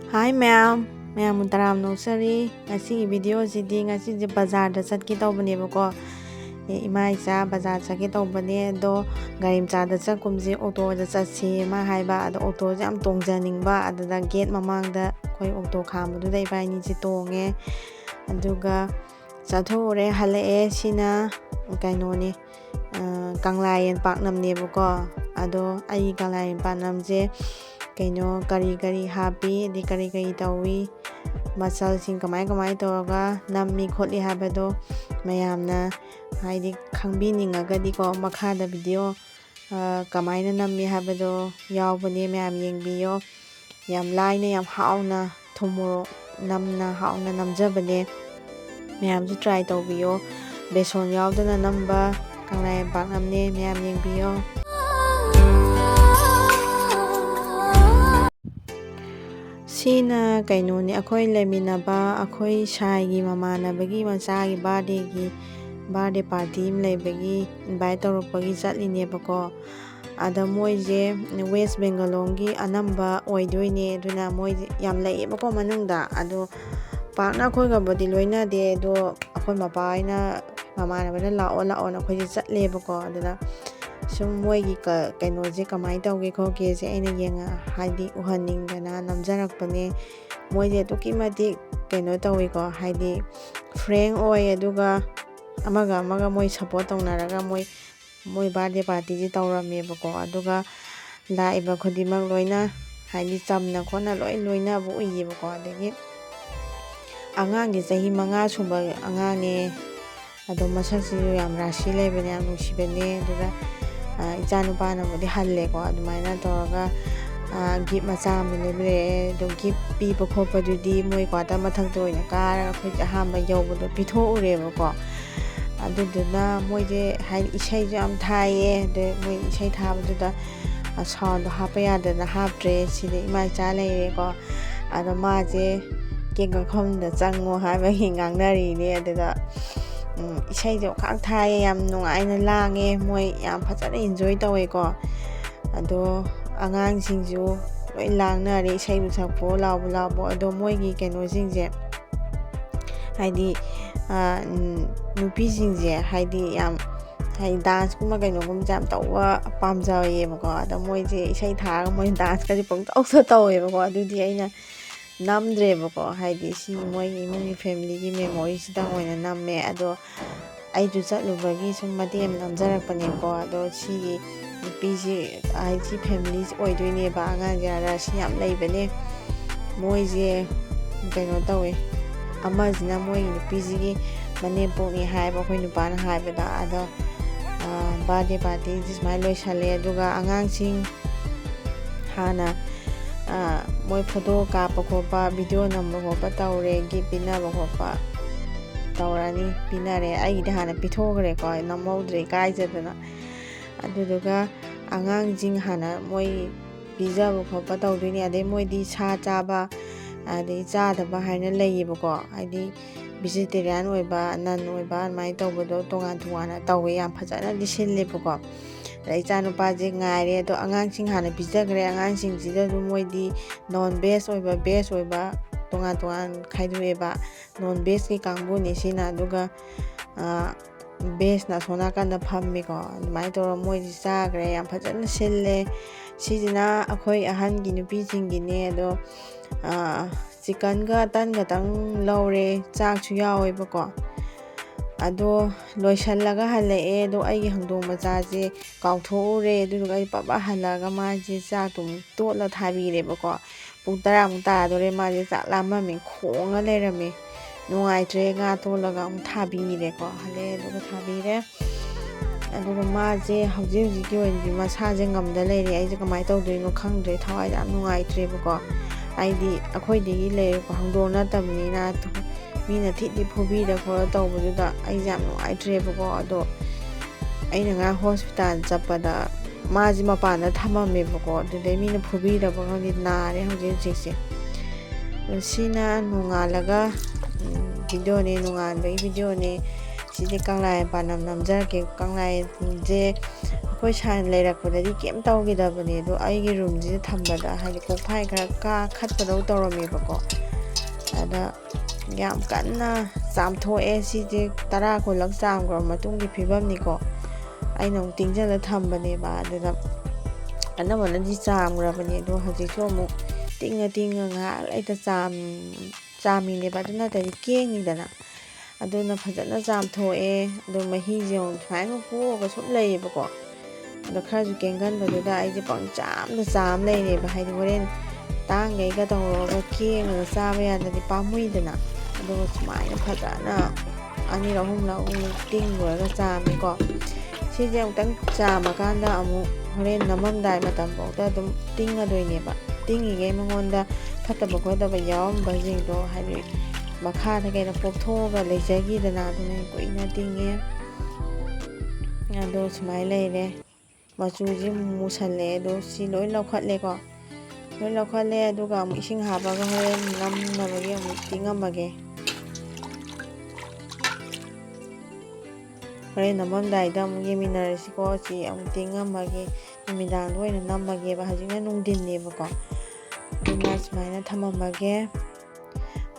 Hi ma'am taram nursery ngasi video sidi ngasi je bazar da chat ki tawbane bako ima isa bazar chaki tawbane do gari mcha da chakumje auto da chatsi ma haiba ado auto jam tongjaningba adada gate mamang da koi auto khambadu da ibaini ji tonge aduga chathore halae sina kaino ni kanglayen paknam ne bako ado ai kanglayen paknam je kaino kari happy di kari tawi masal sing kamai toraga nammi khotli habado mayamna haidi khangbininga ko makhada video kamai na nammi habado yawbane mayam yengbiyo yam laina yam hauna thumuro namna hauna namjabane mayam ju try tawbiyo beson yawdana namba kanglai paknamne mayam yengbiyo Sina kaino ni akhoi leminaba akhoi shaigi mamanabagi machagi birthday party leibagi invite tawrupagi chatline bako ada moije West Bengalongi anamba oidoine aduna moije yam leibako manungda ado pakna khoi gabodi loina de do akhoi mapaina mamanabana lao na khoi chatle bako aduna sum moigi kaino je kamai tawge khoke je aina yenga haidi uhaningdana namjarakpane moije tukimati kaino tawi ko haidi frank oi aduga amaga moi support tawnaraga moi birthday party ji tawrame bako aduga laiba khodimak loina haidi chamna khona loina bu uye bako adagi angangi sahi 5 sumba angange ado masaksi yam rashi lebane yam nushibane aduga ijanupana bodi halle ko adumaina toraga gift macha mile do gift pi bokhopa dudi moi kwata mathak toina kara khoi ahamba yawbodo pitho ure bako aduduna moije hai isai jam thaye de moi isai thabaduda sound hapa yadana haptre side imai cha leire ko ado maje kengga khomda chango haiba hingangnari ne aduda isai jo khak thaye yam nungaina lange moi yam phajana enjoy tawe ko ado angang singju loi langnare isai bu sakpo labo ado moigi kaino singje haidi nupi singje haidi yam hai dance kuma kaino kum jam tawa pamjaye bako ado moije isai thaga moi dance ka pong tawe bako adudi aina namdre bako haidi si moi imuni family gi memory sida hoina namme ado ai ju chatlubagi sum madem namjarakpane ko ado si nupi ai si family oidoine ba anga jara si yam leibane moije kaino tawe amazina moi nupi gi mane poni haiba khoi nupana haibada ado birthday party jismai loisale aduga angangsing hana moi photo kapa khopa video number khopa tawre gi pinaba khopa tawrani pinare ai de hana pithogre ko namodre kaijadana aduduga angang jing hana moi bijaba khopa tawdini ade moi di sa chaba ade chadaba haina leiyeba ko adi vegetarian oiba nan oiba mai tawbodo tongan tawe yam phajana disilleba ko Ichanu paje ngaire to angang sing hana bijagre angang sing jida du moidi non veg oiba veg oiba tongan khaidueba non veg ki kangbu ni sina duga veg na sona kana phammi ko mai to moidi sagre yam phajana sille sijina akhoi ahan gi nupi sing gi ne do chicken ga tan ga tang lawre chak chu yaoiba ko ado loishallaga halae do ai hangdong macha je kauthure aduga ai papa halaga ma je cha tum totla thabire bako pung 10 mung ta dore ma je cha lama min khonga lerame nungai tre nga tolaga thabire ko hale do thabire aduga ma je hauji ki oinji ma sa je ngamda leire ai je kamai tawdoino khangdre thawai yam nungai tre bako ai di akhoi degi le ko hangdong na tamni na mina thidi phobi da ko tawbuda ai jam no ai trebako ado aina nga hospital chapada maji mapana thamame bako de mina phobi da bako ni nare hoje jese sina nungalaga video ne nungan bai video ne sidi kanglai panam namjar ke kanglai je ꯑꯩꯈꯣꯏ ꯁꯥꯏꯅ ꯂꯩꯔꯛꯄꯗꯗꯤ ꯀꯩꯝ ꯇꯧꯈꯤꯗꯕꯅꯦ ꯑꯗꯣ ꯑꯩꯒꯤ ꯔꯨꯝꯁꯤꯗ ꯊꯝꯕꯗ ꯍꯥꯏꯗꯤ ꯀꯣꯛꯐꯥꯏ ꯈꯔ ꯈꯠꯄꯗꯧ ꯇꯧꯔꯝꯃꯦꯕꯀꯣ ꯑꯗ ꯌꯥꯝ ꯀꯟꯅ ꯆꯥꯝꯊꯣꯛꯑꯦ ꯁꯤꯁꯦ 10 ꯀꯨꯟꯂꯛ ꯆꯥꯝꯈ꯭ꯔꯕ ꯃꯇꯨꯡꯒꯤ ꯐꯤꯕꯝꯅꯤꯀꯣ ꯑꯩꯅ ꯑꯃꯨꯛ ꯇꯤꯡꯖꯜꯂ ꯊꯝꯕꯅꯦꯕ ꯑꯗꯨꯗ ꯑꯅꯝꯕꯅꯗꯤ ꯆꯥꯝꯈ꯭ꯔꯕꯅꯦ ꯑꯗꯣ ꯍꯧꯖꯤꯛꯁꯨ ꯑꯃꯨꯛ ꯇꯤꯡꯉ ꯉꯥꯏꯍꯥꯛ ꯂꯩꯇ ꯆꯥꯝꯃꯤꯅꯦꯕ ꯑꯗꯨ ꯅꯠꯇ꯭ꯔꯗꯤ ꯀꯦꯡꯅꯤꯗꯅ ꯑꯗꯨꯅ ꯐꯖꯅ ꯆꯥꯝꯊꯣꯛꯑꯦ ꯑꯗꯣ ꯃꯍꯤꯁꯦ ꯑꯃꯨꯛ ꯁꯨꯃꯥꯏꯅ ꯄꯣꯛꯑꯒ ꯁꯨꯝ ꯂꯩꯌꯦꯕꯀꯣ ꯑꯗꯣ ꯈꯔꯁꯨ ꯀꯦꯡꯒꯟꯕꯗꯨꯗ ꯑꯩꯁꯦ ꯄꯪꯆꯥꯝꯗ ꯆꯥꯝ ꯂꯩꯔꯦꯕ ꯍꯥꯏꯗꯤ ꯍꯣꯔꯦꯟ ꯇꯥꯡꯈꯩꯒ ꯇꯧꯔꯒ ꯀꯦꯡꯉꯒ ꯆꯥꯕ ꯌꯥꯗ꯭ꯔꯗꯤ ꯄꯥꯝꯃꯨꯏꯗꯅ ꯑꯗꯨꯒ ꯁꯨꯃꯥꯏꯅ ꯐꯖꯅ 2 3 ꯑꯃꯨꯛ ꯇꯤꯡꯉꯨꯔꯒ ꯆꯥꯝꯃꯦꯀꯣ ꯁꯤꯁꯦ ꯑꯃꯨꯛꯇꯪ ꯆꯥꯝꯃꯀꯥꯟꯗ ꯑꯃꯨꯛ ꯍꯣꯔꯦꯟ ꯅꯝꯃꯝꯗꯥꯏ ꯃꯇꯝꯐꯥꯎꯗ ꯑꯗꯨꯝ ꯇꯤꯡꯉꯗꯣꯏꯅꯦꯕ ꯇꯤꯡꯉꯤꯉꯩ ꯃꯉꯣꯟꯗ ꯐꯠꯇꯕ ꯈꯣꯠꯇꯕ ꯌꯥꯎꯔꯝꯕꯁꯤꯡꯗꯣ ꯍꯥꯏꯗꯤ ꯃꯈꯥꯗ ꯀꯩꯅꯣ ꯄꯣꯞꯊꯣꯛꯑꯒ ꯂꯩꯖꯈꯤꯗꯅ ꯑꯗꯨꯅ ꯀꯨꯏꯅ ꯇꯤꯡꯉꯦ ꯑꯗꯣ ꯁꯨꯃꯥꯏꯅ ꯂꯩꯔꯦ ꯃꯆꯨꯁꯤ ꯃꯨꯁꯜꯂꯛꯑꯦ ꯑꯗꯣ ꯁꯤ ꯂꯣꯏ ꯂꯧꯈꯠꯂꯦꯀꯣ ꯂꯣꯏ ꯂꯧꯈꯠꯂꯦ ꯑꯗꯨꯒ ꯑꯃꯨꯛ ꯏꯁꯤꯡ ꯍꯥꯞꯄꯒ ꯍꯣꯔꯦꯟ ꯅꯝꯅꯕꯒꯤ ꯑꯃꯨꯛ ꯇꯤꯡꯉꯝꯃꯒꯦ ꯍꯣꯔꯦꯟ ꯅꯝꯃꯝꯗꯥꯏꯗ ꯑꯃꯨꯛ ꯌꯦꯡꯃꯤꯟꯅꯔꯁꯤꯀꯣ ꯁꯤ ꯑꯃꯨꯛ ꯇꯤꯡꯉꯝꯃꯒꯦ ꯅꯨꯃꯤꯗꯥꯡꯗ ꯑꯣꯏꯅ ꯅꯝꯃꯒꯦꯕ ꯍꯧꯖꯤꯛꯅ ꯅꯨꯡꯊꯤꯟꯅꯦꯕꯀꯣ ꯑꯗꯨꯅ ꯁꯨꯃꯥꯏꯅ ꯊꯝꯃꯝꯃꯒꯦ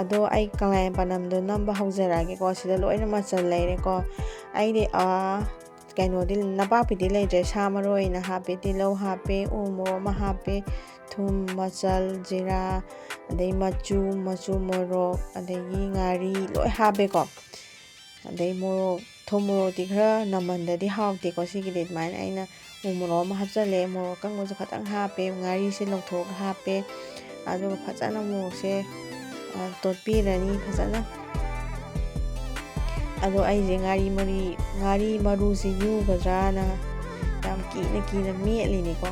ꯑꯗꯣ ꯑꯩ ꯀꯪꯂꯥꯌꯦꯟ ꯄꯥꯛꯅꯝꯗꯣ ꯅꯝꯕ ꯍꯧꯖꯔꯛꯑꯒꯦꯀꯣ ꯁꯤꯗ ꯂꯣꯏꯅ ꯃꯆꯜ ꯂꯩꯔꯦꯀꯣ ꯑꯩꯗꯤ ꯀꯩꯅꯣꯗꯤ ꯅꯄꯥꯛꯄꯤꯗꯤ ꯂꯩꯇ꯭ꯔꯦ ꯁꯥ ꯃꯔꯣꯏ ꯑꯣꯏꯅ ꯍꯥꯞꯄꯦ ꯇꯤꯜꯍꯧ ꯍꯥꯞꯄꯦ ꯎ ꯃꯣꯔꯣꯛ ꯑꯃ ꯍꯥꯞꯄꯦ ꯊꯨꯝ ꯃꯆꯜ ꯖꯤꯔꯥ ꯑꯗꯩ ꯃꯆꯨ ꯃꯣꯔꯣꯛ ꯑꯗꯒꯤ ꯉꯥꯔꯤ ꯂꯣꯏ ꯍꯥꯞꯄꯦꯀꯣ ꯑꯗꯩ ꯊꯨꯝ ꯃꯣꯔꯣꯛꯇꯤ ꯈꯔ ꯅꯝꯃꯟꯗꯗꯤ ꯍꯥꯎꯇꯦꯀꯣ ꯁꯤꯒꯤꯗꯤ ꯑꯗꯨꯃꯥꯏꯅ ꯑꯩꯅ ꯎ ꯃꯣꯔꯣꯛ ꯑꯃ ꯍꯥꯞꯆꯜꯂꯦ ꯃꯣꯔꯣꯛ ꯑꯀꯪꯕꯁꯨ ꯈꯤꯇꯪ ꯍꯥꯞꯄꯦ ꯉꯥꯔꯤꯁꯦ ꯂꯧꯊꯣꯛꯑꯒ ꯍꯥꯞꯄꯦ ꯑꯗꯨꯒ ꯐꯖꯅ ꯃꯣꯔꯣꯛꯁꯦ ꯇꯣꯠꯄꯤꯔꯅꯤ ꯐꯖꯅ ꯑꯗꯣ ꯑꯩꯁꯦ ꯉꯥꯔꯤ ꯃꯔꯨꯁꯦ ꯌꯨꯒꯗ꯭ꯔꯥꯅ ꯌꯥꯝ ꯀꯤꯅ ꯃꯦꯠꯂꯤꯅꯤꯀꯣ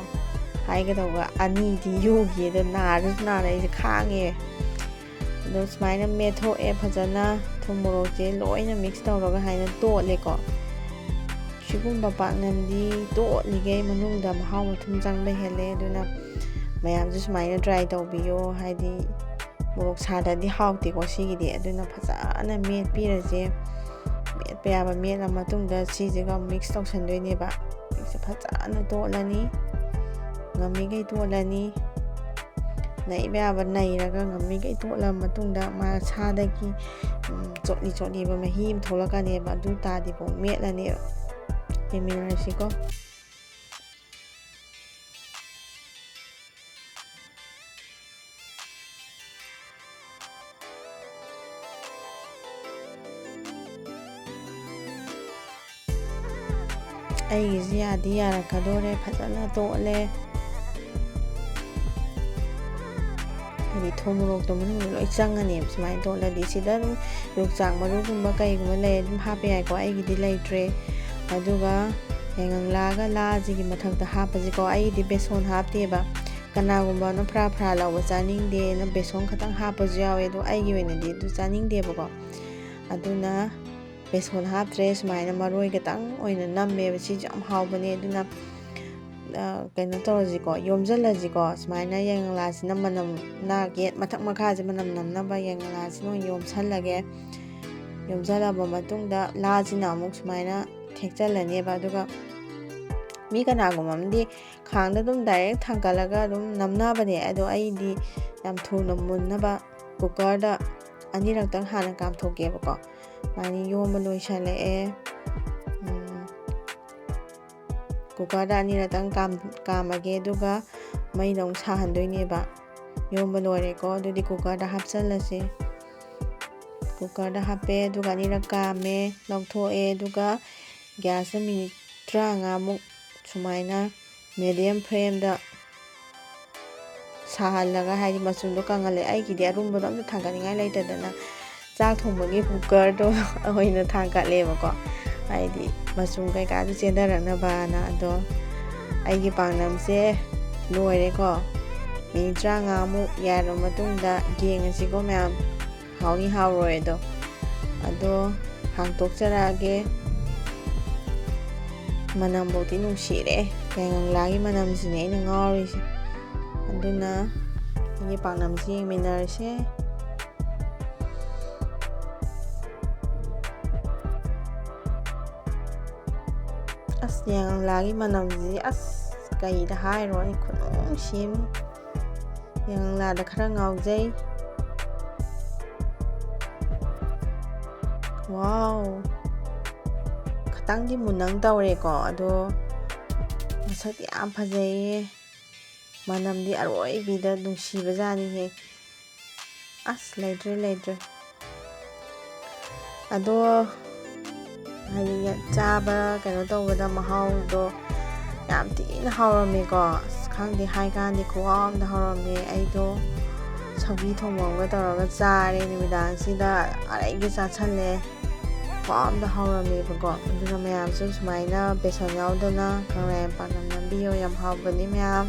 ꯍꯥꯏꯒꯗꯧꯕ 2ꯗꯤ ꯌꯨꯈꯤ ꯑꯗꯣ ꯅꯥꯔ ꯑꯩꯁꯦ ꯈꯥꯡꯉꯦ ꯑꯗꯣ ꯁꯨꯃꯥꯏꯅ ꯃꯦꯠꯊꯣꯛꯑꯦ ꯐꯖꯅ ꯊꯨꯝ ꯃꯣꯔꯣꯛꯁꯦ ꯂꯣꯏꯅ ꯃꯤꯛꯁ ꯇꯧꯔꯒ ꯍꯥꯏꯅ ꯇꯣꯠꯂꯦꯀꯣ ꯁꯤꯒꯨꯝꯕ ꯄꯥꯛꯅꯝꯗꯤ ꯇꯣꯠꯂꯤꯉꯩ ꯃꯅꯨꯡꯗ ꯃꯍꯥꯎ ꯃꯊꯨꯝ ꯆꯪꯕ ꯍꯦꯜꯂꯦ ꯑꯗꯨꯅ ꯃꯌꯥꯝꯁꯨ ꯁꯨꯃꯥꯏꯅ ꯇ꯭ꯔꯥꯏ ꯇꯧꯕꯤꯌꯣ ꯍꯥꯏꯗꯤ ꯃꯣꯔꯣꯛ ꯁꯥꯗ꯭ꯔꯗꯤ ꯍꯥꯎꯇꯦꯀꯣ ꯁꯤꯒꯤꯗꯤ ꯑꯗꯨꯅ ꯐꯖꯅ ꯃꯦꯠꯄꯤꯔꯁꯦ ꯃꯦꯠꯄ ꯌꯥꯕ ꯃꯦꯠꯂ ꯃꯇꯨꯡꯗ ꯁꯤꯁꯤꯒ ꯃꯤꯛꯁ ꯇꯧꯁꯟꯗꯣꯏꯅꯦꯕ ꯃꯤꯛꯁꯦ ꯐꯖꯅꯇꯣꯠꯂꯅꯤ ꯉꯝꯃꯤꯈꯩ ꯇꯣꯠꯂꯅꯤ ꯅꯩꯕ ꯌꯥꯕ ꯅꯩꯔꯒ ꯉꯝꯃꯤꯈꯩ ꯇꯣꯠꯂ ꯃꯇꯨꯡꯗ ꯁꯥꯗꯒꯤ ꯆꯣꯠꯂꯤꯕ ꯃꯍꯤ ꯑꯃ ꯊꯣꯛꯂꯛꯀꯅꯦꯕ ꯑꯗꯨ ꯇꯥꯗꯤꯐꯥꯎ ꯃꯦꯠꯂꯅꯦꯕ ꯌꯦꯡꯃꯤꯟꯅꯔꯁꯤꯀꯣ ꯑꯩꯒꯤꯁꯤ ꯌꯥꯗꯤ ꯌꯥꯔꯛꯀꯗꯣꯔꯦ ꯐꯖꯅ ꯇꯣꯠꯂꯦ ꯍꯥꯏꯗꯤ ꯊꯨꯝ ꯃꯣꯔꯣꯛꯇꯣ ꯃꯅꯨꯡꯗ ꯂꯣꯏ ꯆꯪꯉꯅꯦꯕ ꯁꯨꯃꯥꯏꯅ ꯇꯣꯠꯂꯗꯤ ꯁꯤꯗ ꯑꯗꯨꯝ ꯌꯣꯡꯆꯥꯛ ꯃꯔꯨꯒꯨꯝꯕ ꯀꯩꯒꯨꯝꯕ ꯂꯩ ꯑꯗꯨꯝ ꯍꯥꯞꯄ ꯌꯥꯏꯀꯣ ꯑꯩꯒꯤꯗꯤ ꯂꯩꯇ꯭ꯔꯦ ꯑꯗꯨꯒ ꯌꯥꯏꯉꯪꯂꯥꯒ ꯂꯥꯁꯤꯒꯤ ꯃꯊꯛꯇ ꯍꯥꯞꯄꯁꯤꯀꯣ ꯑꯩꯒꯤꯗꯤ ꯕꯦꯁꯣꯟ ꯍꯥꯞꯇꯦꯕ ꯀꯅꯥꯒꯨꯝꯕꯅ ꯐ꯭ꯔꯥ ꯂꯥꯎꯕ ꯆꯥꯅꯤꯡꯗꯦꯅ ꯕꯦꯁꯣꯟ ꯈꯛꯇꯪ ꯍꯥꯞꯄꯁꯨ ꯌꯥꯎꯋꯦ ꯑꯗꯣ ꯑꯩꯒꯤ ꯑꯣꯏꯅꯗꯤ ꯑꯗꯨ ꯆꯥꯅꯤꯡꯗꯦꯕꯀோ ꯑꯗꯨꯅ ꯕꯦꯁꯣꯟ ꯍꯥꯞꯇ꯭ꯔꯦ ꯁꯨꯃꯥꯏꯅ ꯃꯔꯣꯏ ꯈꯛꯇꯪ ꯑꯣꯏꯅ ꯅꯝꯃꯦꯕ ꯁꯤꯁꯨ ꯌꯥꯝ ꯍꯥꯎꯕꯅꯦ ꯑꯗꯨꯅ ꯀꯩꯅꯣ ꯇꯧꯔꯁꯤꯀꯣ ꯌꯣꯝꯁꯤꯜꯂꯁꯤꯀꯣ ꯁꯨꯃꯥꯏꯅ ꯌꯥꯏꯉꯪꯂꯥꯁꯤꯅ ꯃꯊꯛ ꯃꯈꯥꯁꯦ ꯃꯅꯝ ꯅꯝꯅꯕ ꯌꯥꯏꯉꯪꯂꯥꯁꯤꯅ ꯑꯣꯏꯅ ꯌꯣꯝꯁꯜꯂꯒꯦ ꯌꯣꯝꯁꯜꯂꯕ ꯃꯇꯨꯡꯗ ꯂꯥꯁꯤꯅ ꯑꯃꯨꯛ ꯁꯨꯃꯥꯏꯅ ꯊꯦꯛꯆꯜꯂꯅꯦꯕ ꯑꯗꯨꯒ ꯃꯤ ꯀꯅꯥꯒꯨꯝꯕ ꯑꯃꯗꯤ ꯈꯥꯡꯗ ꯑꯗꯨꯝ ꯗꯥꯏꯔꯦꯛ ꯊꯥꯡꯒꯠꯂꯒ ꯑꯗꯨꯝ ꯅꯝꯅꯕꯅꯦ ꯑꯗꯣ ꯑꯩꯗꯤ ꯌꯥꯝ ꯊꯨꯅ ꯃꯨꯟꯅꯕ ꯀꯨꯀꯔꯗ 2ꯔꯛꯇꯪ ꯍꯥꯟꯅ ꯀꯥꯝꯊꯣꯛꯀꯦꯕꯀꯣ ꯁꯨꯃꯥꯏꯅ ꯌꯣꯝꯕ ꯂꯣꯏꯁꯜꯂꯛꯑꯦ ꯀꯨꯀꯔꯗ 2ꯔꯛꯇꯪ ꯀꯥꯝꯃꯒꯦ ꯑꯗꯨꯒ ꯃꯩꯗ ꯑꯃꯨꯛ ꯁꯥꯍꯟꯗꯣꯏꯅꯦꯕ ꯌꯣꯝꯕ ꯂꯣꯏꯔꯦꯀꯣ ꯑꯗꯨꯗꯤ ꯀꯨꯀꯔꯗ ꯍꯥꯞꯆꯜꯂꯁꯤ ꯀꯨꯀꯔꯗ ꯍꯥꯞꯄꯦ ꯑꯗꯨꯒ 2ꯔꯛ ꯀꯥꯝꯃꯦ ꯂꯧꯊꯣꯛꯑꯦ ꯑꯗꯨꯒ ꯒ꯭ꯌꯥꯁꯇ ꯃꯤꯅꯤꯠ 35ꯃꯨꯛ ꯁꯨꯃꯥꯏꯅ ꯃꯦꯗꯤꯌꯝ ꯐ꯭ꯂꯦꯝꯗ ꯁꯥꯍꯜꯂꯒ ꯍꯥꯏꯗꯤ ꯃꯆꯨꯝꯗꯣ ꯀꯪꯍꯜꯂꯦ ꯑꯩꯒꯤꯗꯤ ꯑꯔꯨꯝꯕꯗꯣ ꯑꯝꯇ ꯊꯥꯡꯒꯠꯅꯤꯡꯉꯥꯏ ꯂꯩꯇꯗꯅ ꯆꯥꯛ ꯊꯣꯡꯕꯒꯤ ꯀꯨꯀꯔꯗꯣ ꯑꯣꯏꯅ ꯊꯥꯡꯒꯠꯂꯦꯕꯀꯣ ꯍꯥꯏꯗꯤ ꯃꯆꯨꯝ ꯀꯩꯀꯥꯗꯨ ꯆꯦꯟꯊꯔꯛꯅꯕꯅ ꯑꯗꯣ ꯑꯩꯒꯤ ꯄꯥꯛꯅꯝꯁꯦ ꯂꯣꯏꯔꯦꯀꯣ ꯃꯤꯅꯤꯠ 35ꯃꯨꯛ ꯌꯥꯏꯔꯕ ꯃꯇꯨꯡꯗ ꯌꯦꯡꯉꯁꯤꯀꯣ ꯃꯌꯥꯝ ꯍꯥꯎꯅꯤ ꯍꯥꯎꯔꯣꯏ ꯑꯗꯣ ꯍꯥꯡꯇꯣꯛꯆꯔꯛꯑꯒꯦ ꯃꯅꯝꯐꯧꯗꯤ ꯅꯨꯡꯁꯤꯔꯦ ꯌꯥꯏꯉꯪꯂꯥꯒꯤ ꯃꯅꯝꯁꯤꯅꯦ ꯑꯩꯅ ꯉꯥꯎꯔꯤꯁꯦ ꯑꯗꯨꯅ ꯑꯩꯒꯤ ꯄꯥꯛꯅꯝꯁꯤ ꯌꯦꯡꯃꯤꯟꯅꯔꯁꯦ ꯑꯁ ꯌꯥꯏꯉꯪꯂꯥꯒꯤ ꯃꯅꯝꯁꯤ ꯑꯁ ꯀꯩꯗ ꯍꯥꯏꯔꯣꯅꯤ ꯈꯨꯅꯨꯡꯁꯤꯝ ꯌꯥꯏꯉꯪꯂꯥꯗ ꯈꯔ ꯉꯥꯎꯖꯩ ꯋꯥꯎ ꯈꯤꯇꯪꯗꯤ ꯃꯨꯟꯅꯪ ꯇꯧꯔꯦꯀꯣ ꯑꯗꯣ ꯃꯁꯛꯇꯤ ꯌꯥꯝ ꯐꯖꯩꯌꯦ ꯃꯅꯝꯗꯤ ꯑꯔꯣꯏꯕꯤꯗ ꯅꯨꯡꯁꯤꯕꯖꯥꯠꯅꯤꯍꯦ ꯑꯁ ꯂꯩꯇ꯭ꯔꯦ ꯑꯗꯣ ꯍꯥꯏꯗꯤ ꯆꯥꯕ ꯀꯩꯅꯣ ꯇꯧꯕꯗ ꯃꯍꯥꯎꯗꯣ ꯌꯥꯝ ꯊꯤꯅ ꯍꯥꯎꯔꯝꯃꯦꯀꯣ ꯑꯁ ꯈꯪꯗꯦ ꯍꯥꯏꯀꯥꯟꯗꯤ ꯈꯨꯍꯥꯎ ꯑꯝꯗ ꯍꯥꯎꯔꯝꯃꯦ ꯑꯩꯗꯣ ꯁꯧꯒ꯭ꯔꯤ ꯊꯣꯡꯕ ꯇꯧꯔꯒ ꯆꯥꯔꯦ ꯅꯨꯃꯤꯗꯥꯡꯁꯤꯗ ꯑꯔꯩꯒꯩ ꯆꯥꯁꯜꯂꯦ ꯈꯨꯍꯥꯎ ꯑꯝꯗ ꯍꯥꯎꯔꯝꯃꯦꯕꯀꯣ ꯑꯗꯨꯅ ꯃꯌꯥꯝꯁꯨ ꯁꯨꯃꯥꯏꯅ ꯕꯦꯁꯣꯟ ꯌꯥꯎꯗꯅ ꯀꯪꯂꯥꯌꯦꯟ ꯄꯥꯛꯅꯝ ꯅꯝꯕꯤꯌꯣ ꯌꯥꯝ ꯍꯥꯎꯕꯅꯤ ꯃꯌꯥꯝ